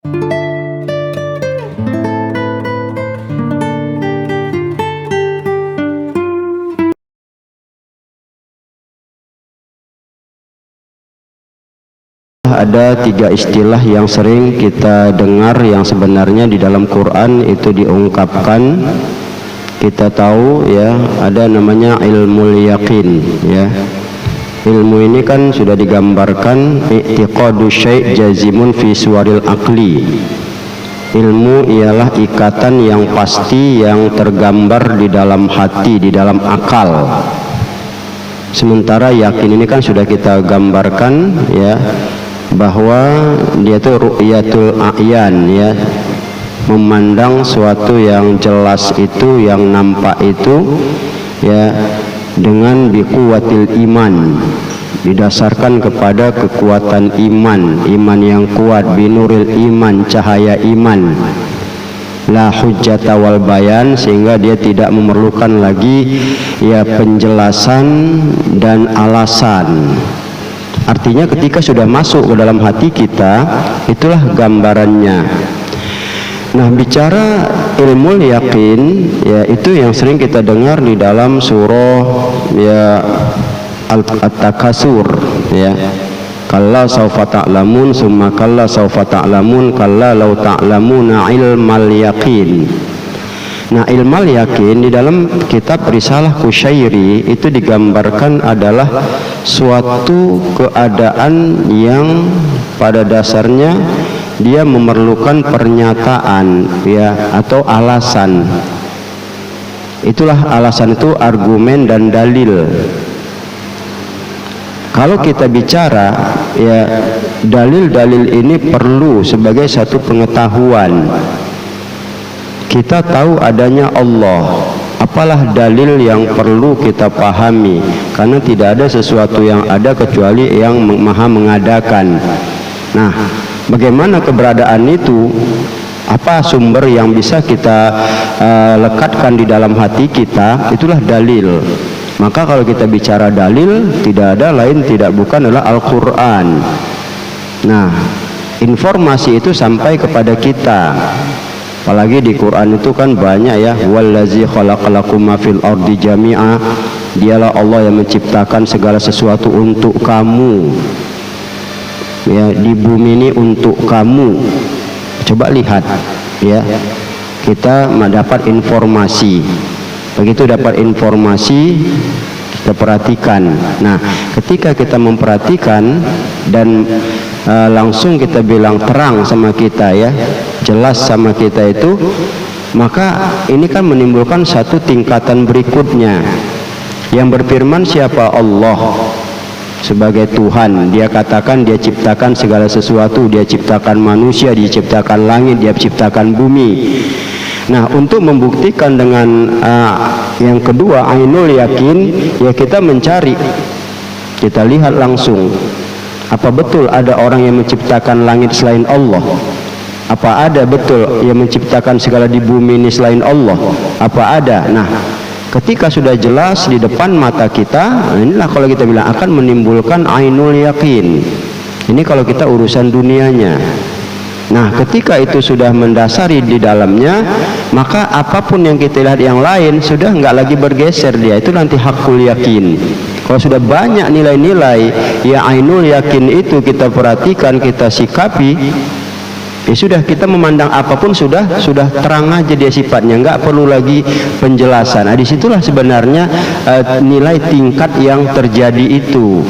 Ada tiga istilah yang sering kita dengar yang sebenarnya di dalam Quran itu diungkapkan. Kita tahu ya, ada namanya ilmu yakin ya. Ilmu ini kan sudah digambarkan i'tiqadu syai' jazimun fi suwaril aqli. Ilmu ialah ikatan yang pasti yang tergambar di dalam hati, di dalam akal. Sementara yakin ini kan sudah kita gambarkan ya, bahwa dia itu ru'yatul a'yan ya, memandang suatu yang jelas itu, yang nampak itu ya, dengan biquwatil iman, didasarkan kepada kekuatan iman, iman yang kuat, binuril iman, cahaya iman, la hujjata wal bayan, sehingga dia tidak memerlukan lagi ya penjelasan dan alasan. Artinya ketika sudah masuk ke dalam hati kita, itulah gambarannya. Nah, bicara ilmu yakin ya, itu yang sering kita dengar di dalam surah ya At-Takasur ya. Kalla sawfa ta'lamun summa kalla sawfa ta'lamun kalla law ta'lamuna ilmal yaqin. Nah, ilmal yakin di dalam kitab Risalah Kusyairi itu digambarkan adalah suatu keadaan yang pada dasarnya dia memerlukan pernyataan ya, atau alasan. Itulah alasan itu argumen dan dalil. Kalau kita bicara ya, dalil-dalil ini perlu sebagai satu pengetahuan. Kita tahu adanya Allah, apalah dalil yang perlu kita pahami, karena tidak ada sesuatu yang ada kecuali yang maha mengadakan. Nah, bagaimana keberadaan itu, apa sumber yang bisa kita lekatkan di dalam hati kita, itulah dalil. Maka kalau kita bicara dalil, tidak ada lain tidak bukan adalah Al-Quran. Nah, informasi itu sampai kepada kita. Apalagi di Quran itu kan banyak ya, wallazi khalaqalakum ma fil ardi jami'a, dialah Allah yang menciptakan segala sesuatu untuk kamu ya, di bumi ini untuk kamu. Coba lihat ya, kita mendapat informasi. Begitu dapat informasi, kita perhatikan. Nah, ketika kita memperhatikan dan langsung kita bilang terang sama kita ya, jelas sama kita itu, maka ini kan menimbulkan satu tingkatan berikutnya. Yang berfirman siapa? Allah sebagai Tuhan. Dia katakan dia ciptakan segala sesuatu, dia ciptakan manusia, dia ciptakan langit, dia ciptakan bumi. Nah, untuk membuktikan dengan yang kedua, ainul yakin, ya kita mencari, kita lihat langsung, apa betul ada orang yang menciptakan langit selain Allah? Apa ada betul yang menciptakan segala di bumi ini selain Allah? Apa ada? Nah, ketika sudah jelas di depan mata kita, inilah kalau kita bilang akan menimbulkan ainul yakin. Ini kalau kita urusan dunianya. Nah, ketika itu sudah mendasari di dalamnya, maka apapun yang kita lihat yang lain sudah nggak lagi bergeser dia. Itu nanti hakul yakin. Kalau sudah banyak nilai-nilai ya ainul yakin itu kita perhatikan, kita sikapi, ya sudah, kita memandang apapun sudah terang aja dia sifatnya, nggak perlu lagi penjelasan. Nah, disitulah sebenarnya nilai tingkat yang terjadi itu.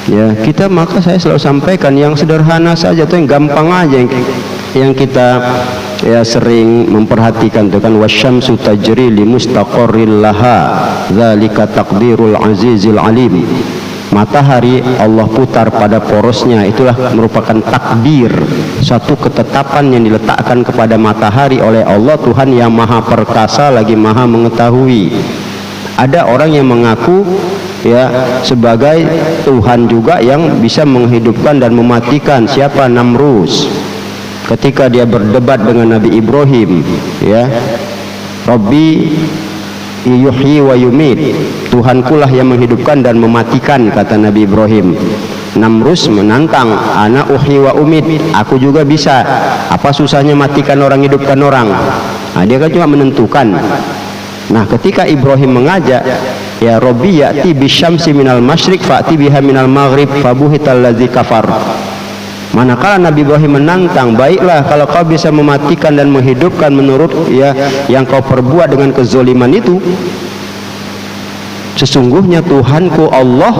Ya, kita maka saya selalu sampaikan yang sederhana saja tuh, yang gampang aja, yang kita ya sering memperhatikan itu kan, wasyamsu tajri li mustaqarril laha dzalika taqdirul azizil alim. Matahari Allah putar pada porosnya, itulah merupakan takdir, suatu ketetapan yang diletakkan kepada matahari oleh Allah, Tuhan yang maha perkasa lagi maha mengetahui. Ada orang yang mengaku ya sebagai Tuhan juga yang bisa menghidupkan dan mematikan. Siapa? Namrus. Ketika dia berdebat dengan Nabi Ibrahim ya, Rabbi yuhyi wa yumit, Tuhankulah yang menghidupkan dan mematikan, kata Nabi Ibrahim. Namrus menantang, ana uhyi wa umid, aku juga bisa. Apa susahnya matikan orang, hidupkan orang? Nah, dia kan cuma menentukan. Nah, ketika Ibrahim mengajak, ya Rabbi ya'ti bisyamsi minal masyriq fa'ti biha minal maghrib fabuhital ladzi kafar. Manakala Nabi Ibrahim menantang, baiklah kalau kau bisa mematikan dan menghidupkan menurut ya yang kau perbuat dengan kezoliman itu, sesungguhnya Tuhanku Allah,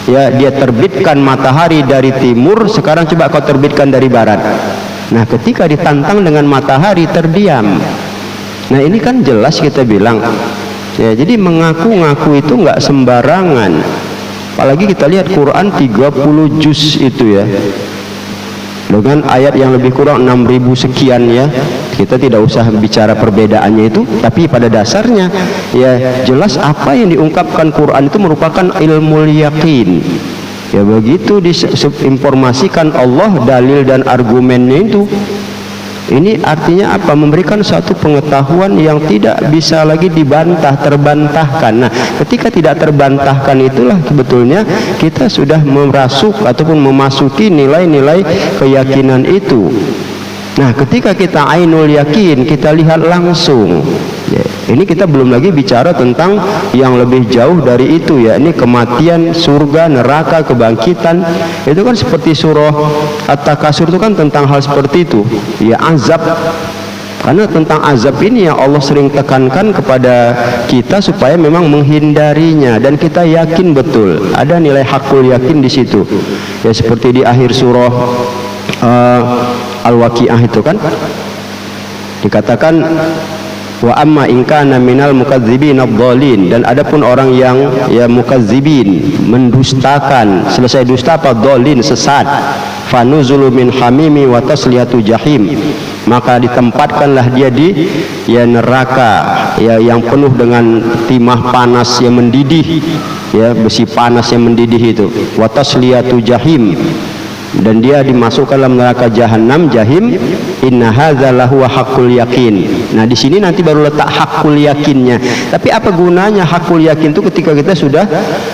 ya dia terbitkan matahari dari timur, sekarang coba kau terbitkan dari barat. Nah, ketika ditantang dengan matahari, terdiam. Nah, ini kan jelas kita bilang, ya jadi mengaku-ngaku itu nggak sembarangan. Apalagi kita lihat Quran 30 juz itu ya, dengan ayat yang lebih kurang 6.000 sekian ya. Kita tidak usah bicara perbedaannya itu, tapi pada dasarnya ya jelas apa yang diungkapkan Quran itu merupakan ilmu yakin. Ya begitu diinformasikan Allah dalil dan argumennya itu. Ini artinya apa? Memberikan satu pengetahuan yang tidak bisa lagi dibantah, terbantahkan. Nah, ketika tidak terbantahkan itulah sebetulnya kita sudah merasuk ataupun memasuki nilai-nilai keyakinan itu. Nah, ketika kita ainul yakin, kita lihat langsung. Ya, ini kita belum lagi bicara tentang yang lebih jauh dari itu ya. Ini kematian, surga, neraka, kebangkitan. Itu kan seperti surah At-Takasur itu kan tentang hal seperti itu. Ya, azab. Karena tentang azab ini yang Allah sering tekankan kepada kita supaya memang menghindarinya, dan kita yakin betul ada nilai hakul yakin di situ. Ya, seperti di akhir surah Al-Waqi'ah itu kan dikatakan wa amma in kana minal mukadzibin ad-dhalin, dan adapun orang yang ya mukadzibin, mendustakan, selesai dusta apa? Dhalin, sesat. Fanuzulu min hamimi wa tasliyatu jahim, maka ditempatkanlah dia di ya neraka ya yang penuh dengan timah panas yang mendidih, ya besi panas yang mendidih itu, wa tasliyatu jahim, dan dia dimasukkan dalam neraka jahanam, jahim. Inna hadza lahu haqqul yakin. Nah, di sini nanti baru letak hakul yakinnya. Tapi apa gunanya hakul yakin itu ketika kita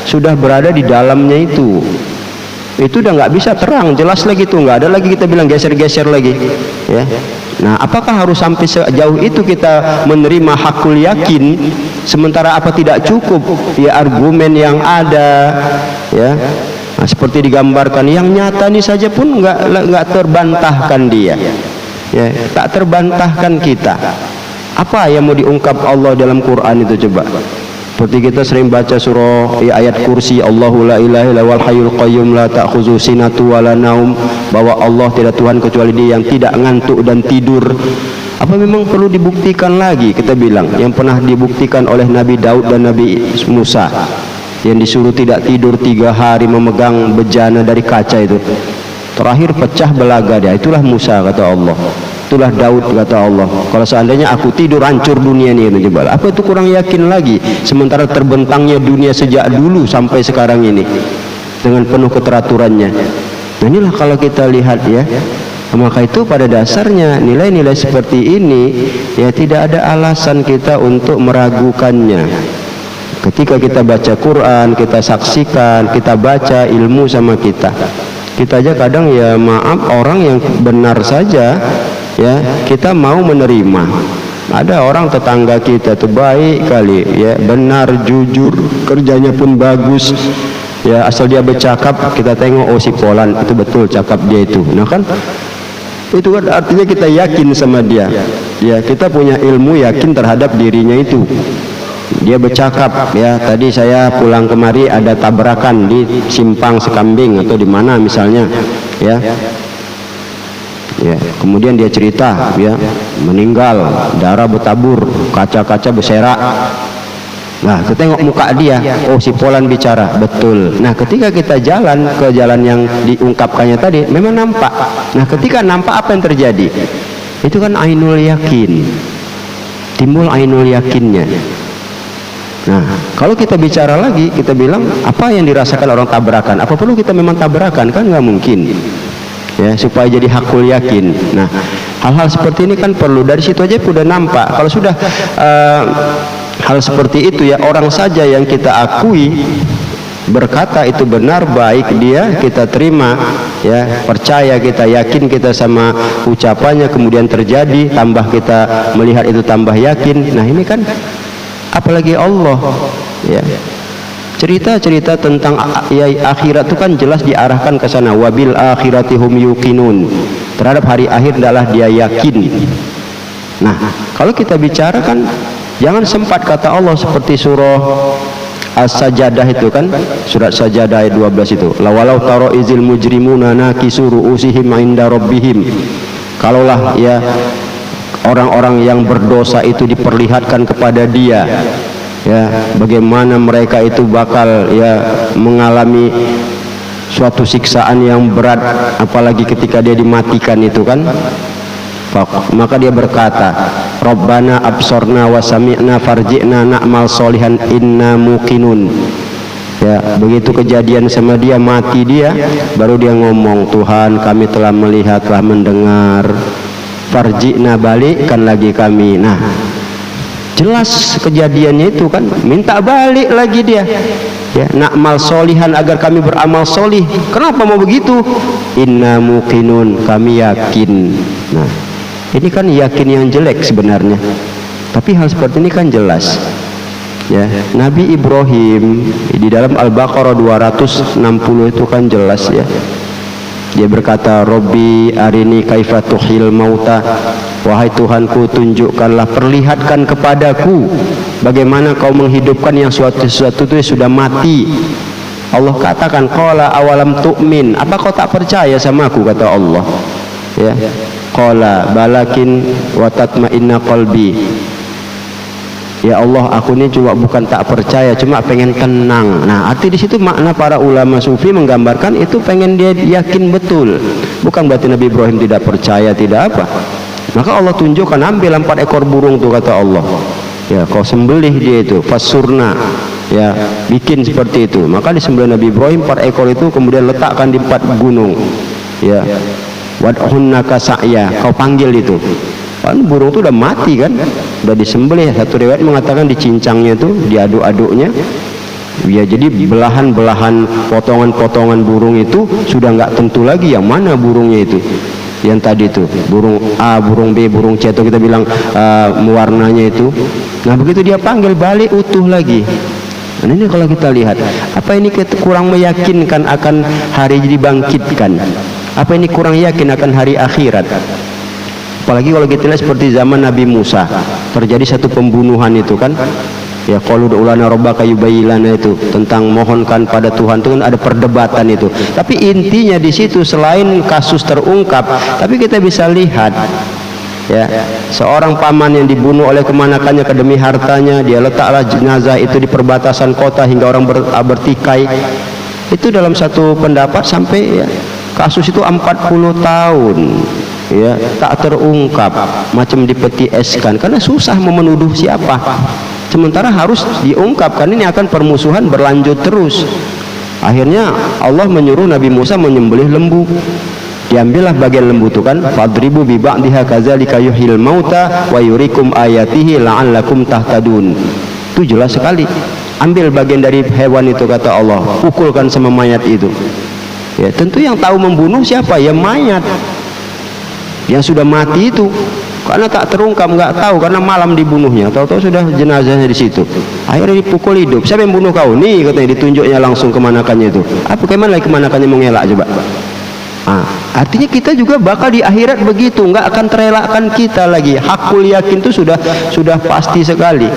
sudah berada di dalamnya itu? Itu udah nggak bisa terang, jelas lagi tuh, nggak ada lagi kita bilang geser-geser lagi, ya. Nah, apakah harus sampai sejauh itu kita menerima hakul yakin? Sementara apa tidak cukup ya argumen yang ada, ya. Nah, seperti digambarkan yang nyata ini saja pun nggak terbantahkan dia, ya, tak terbantahkan kita. Apa yang mau diungkap Allah dalam Quran itu coba? Seperti kita sering baca surah ya, ayat kursi, Allahu la ilaha illa wal hayyul qayyum la ta'khudhu sinatu wala naum, bahwa Allah tidak Tuhan kecuali Dia yang tidak ngantuk dan tidur. Apa memang perlu dibuktikan lagi? Kita bilang yang pernah dibuktikan oleh Nabi Daud dan Nabi Musa, yang disuruh tidak tidur 3 hari memegang bejana dari kaca itu, terakhir pecah belaga dia. Itulah Musa kata Allah, itulah Daud kata Allah. Kalau seandainya aku tidur hancur dunia ini, coba apa itu kurang yakin lagi? Sementara terbentangnya dunia sejak dulu sampai sekarang ini dengan penuh keteraturannya. Nah, inilah kalau kita lihat ya, maka itu pada dasarnya nilai-nilai seperti ini ya tidak ada alasan kita untuk meragukannya. Ketika kita baca Quran, kita saksikan, kita baca ilmu sama kita aja kadang ya maaf orang yang benar saja ya kita mau menerima. Ada orang tetangga kita tuh baik kali ya, benar, jujur, kerjanya pun bagus ya, asal dia bercakap kita tengok, oh si Polan itu betul cakap dia itu. Nah kan itu kan artinya kita yakin sama dia ya, kita punya ilmu yakin terhadap dirinya itu. Dia bercakap ya, tadi saya pulang kemari ada tabrakan di simpang Sekambing atau di mana misalnya ya. Ya, kemudian dia cerita ya, meninggal, darah bertabur, kaca-kaca berserak. Nah, kita tengok muka dia, oh si Polan bicara, betul. Nah, ketika kita jalan ke jalan yang diungkapkannya tadi, memang nampak. Nah, ketika nampak apa yang terjadi? Itu kan ainul yakin. Timbul ainul yakinnya. Nah, kalau kita bicara lagi, kita bilang apa yang dirasakan orang tabrakan? Apa perlu kita memang tabrakan? Kan nggak mungkin. Ya, supaya jadi hakul yakin. Nah, hal-hal seperti ini kan perlu, dari situ aja sudah nampak. Kalau sudah hal seperti itu ya, orang saja yang kita akui berkata itu benar, baik dia, kita terima, ya, percaya, kita yakin kita sama ucapannya, kemudian terjadi, tambah kita melihat itu tambah yakin. Nah ini kan apalagi Allah, ya. Cerita-cerita tentang ya, akhirat itu kan jelas diarahkan ke sana. Wabil akhirati hum yuqinun, terhadap hari akhir adalah dia yakin. Nah kalau kita bicara kan jangan sempat kata Allah seperti surah As-Sajdah itu kan, surat Sajdah ayat 12 itu, lawalau taro izil mujrimuna nakisu ru'usihim inda rabbihim, kalaulah ya orang-orang yang berdosa itu diperlihatkan kepada dia, ya, bagaimana mereka itu bakal ya mengalami suatu siksaan yang berat, apalagi ketika dia dimatikan itu kan. Maka dia berkata, Rabbana absorna wa sami'na farji'na na'mal solihan inna muqinun. Ya, begitu kejadian sama dia, mati dia, baru dia ngomong, Tuhan kami telah melihat, telah mendengar, farji'na, balikkan lagi kami. Nah jelas kejadiannya itu kan, minta balik lagi dia, ya, na'mal solihan, agar kami beramal solih. Kenapa mau begitu? Inna muqinun, kami yakin. Nah ini kan yakin yang jelek sebenarnya, tapi hal seperti ini kan jelas, ya. Nabi Ibrahim di dalam Al-Baqarah 260 itu kan jelas, ya, dia berkata, Robbi arini kaifa tuhil mauta, wahai Tuhanku, tunjukkanlah, perlihatkan kepadaku bagaimana kau menghidupkan yang sesuatu itu sudah mati. Allah katakan, qala awalam tu'min, apa kau tak percaya sama aku, kata Allah, ya. Qala balakin wa tatma'inna qalbi, ya Allah, aku ini cuma bukan tak percaya, cuma pengen tenang. Nah arti di situ makna para ulama sufi menggambarkan itu pengen dia yakin betul, bukan berarti Nabi Ibrahim tidak percaya, tidak apa. Maka Allah tunjukkan, ambil 4 ekor burung tuh, kata Allah, ya, kau sembelih dia itu, fasurna, ya, bikin seperti itu. Maka disembelih Nabi Ibrahim 4 ekor itu, kemudian letakkan di 4 gunung, ya. Wad'unnaka sa'ya, kau panggil itu. Kan burung itu udah mati kan, udah disembelih. Satu riwayat mengatakan dicincangnya itu, diaduk-aduknya, ya, jadi belahan-belahan, potongan-potongan burung itu sudah nggak tentu lagi yang mana burungnya itu. Yang tadi itu burung A, burung B, burung C, atau kita bilang warnanya itu. Nah begitu dia panggil, balik utuh lagi. Nah ini kalau kita lihat, apa ini kurang meyakinkan akan hari dibangkitkan? Apa ini kurang yakin akan hari akhirat? Apalagi kalau kita lihat seperti zaman Nabi Musa, terjadi satu pembunuhan itu kan, ya, qalu du'lana rabbaka yubayyilana, itu tentang mohonkan pada Tuhan, itu kan ada perdebatan itu. Tapi intinya di situ selain kasus terungkap, tapi kita bisa lihat, ya, seorang paman yang dibunuh oleh kemanakannya demi hartanya, dia letaklah jenazah itu di perbatasan kota hingga orang bertikai. Itu dalam satu pendapat sampai, ya, kasus itu 40 tahun, ya, tak terungkap, macam dipeti eskan, karena susah menuduh siapa. Sementara harus diungkapkan, ini akan permusuhan berlanjut terus. Akhirnya Allah menyuruh Nabi Musa menyembelih lembu. Diambillah bagian lembu itu kan, fadribu bi ba'dihha kadzalika yuhyil mauta wa yurikum ayatihi la'allakum tahtadun. Itu jelas sekali. Ambil bagian dari hewan itu, kata Allah, pukulkan sama mayat itu. Ya, tentu yang tahu membunuh siapa? Ya mayat yang sudah mati itu, karena tak terungkap, nggak tahu, karena malam dibunuhnya, tahu-tahu sudah jenazahnya di situ. Akhirnya dipukul hidup. Siapa yang bunuh kau? Nih, katanya, ditunjuknya langsung kemanakannya itu. Apa kemana lagi kemanakannya mengelak coba? Artinya kita juga bakal di akhirat begitu, nggak akan terelakkan kita lagi. Hakul yakin itu sudah pasti sekali.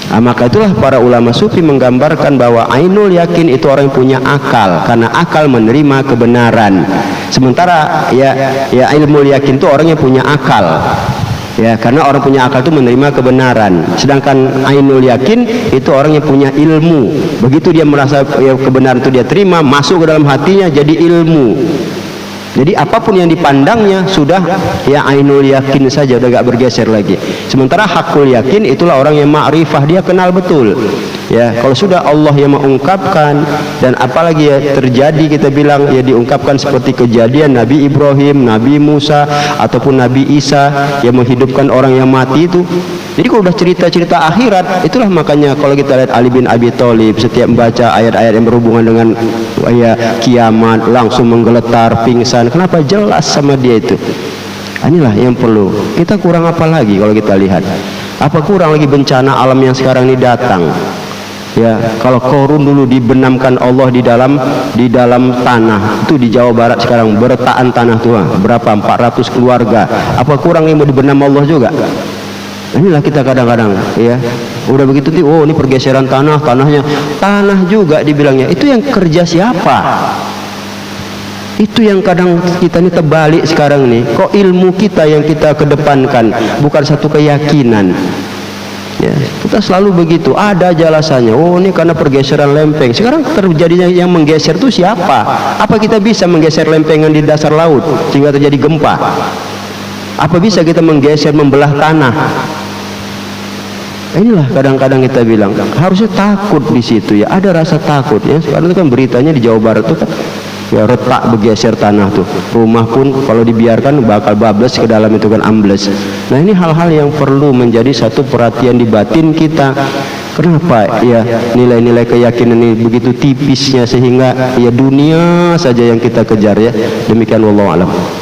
Maka itulah para ulama sufi menggambarkan bahwa ainul yakin itu orang yang punya akal, karena akal menerima kebenaran. Sementara ya ilmu yakin itu orang yang punya akal, ya, karena orang punya akal itu menerima kebenaran. Sedangkan ainul yakin itu orang yang punya ilmu. Begitu dia merasa ya, kebenaran itu dia terima, masuk ke dalam hatinya, jadi ilmu. Jadi apapun yang dipandangnya sudah ya ainul yakin saja, udah gak bergeser lagi. Sementara hakul yakin itulah orang yang ma'rifah, dia kenal betul. Ya, kalau sudah Allah yang mengungkapkan, dan apalagi ya terjadi, kita bilang ya diungkapkan seperti kejadian Nabi Ibrahim, Nabi Musa, ataupun Nabi Isa yang menghidupkan orang yang mati itu, Jadi kalau udah cerita-cerita akhirat, itulah makanya kalau kita lihat Ali bin Abi Thalib setiap membaca ayat-ayat yang berhubungan dengan kiamat langsung menggeletar, pingsan. Kenapa? Jelas sama dia itu. Inilah yang perlu. Kita kurang apa lagi kalau kita lihat? Apa kurang lagi bencana alam yang sekarang ini datang? Ya, kalau Korun dulu dibenamkan Allah di dalam tanah, itu di Jawa Barat sekarang bertaan tanah tuh berapa 400 keluarga. Apa kurang yang mau dibenam Allah juga? Inilah kita kadang-kadang ya, udah begitu tuh, oh ini pergeseran tanahnya tanah juga dibilangnya. Itu yang kerja siapa? Itu yang kadang kita ini terbalik sekarang nih. Kok ilmu kita yang kita kedepankan, bukan satu keyakinan. Ya, kita selalu begitu, ada jelasannya. Oh ini karena pergeseran lempeng. Sekarang terjadinya yang menggeser itu siapa? Apa kita bisa menggeser lempengan di dasar laut sehingga terjadi gempa? Apa bisa kita menggeser, membelah tanah? Inilah kadang-kadang kita bilang harusnya takut di situ ya, ada rasa takut ya. Sekarang itu kan beritanya di Jawa Barat tuh kan, ya retak bergeser tanah tuh, rumah pun kalau dibiarkan bakal bablas ke dalam itu kan, ambles. Nah ini hal-hal yang perlu menjadi satu perhatian di batin kita. Kenapa ya nilai-nilai keyakinan ini begitu tipisnya sehingga ya dunia saja yang kita kejar ya. Demikian wallahu a'lam.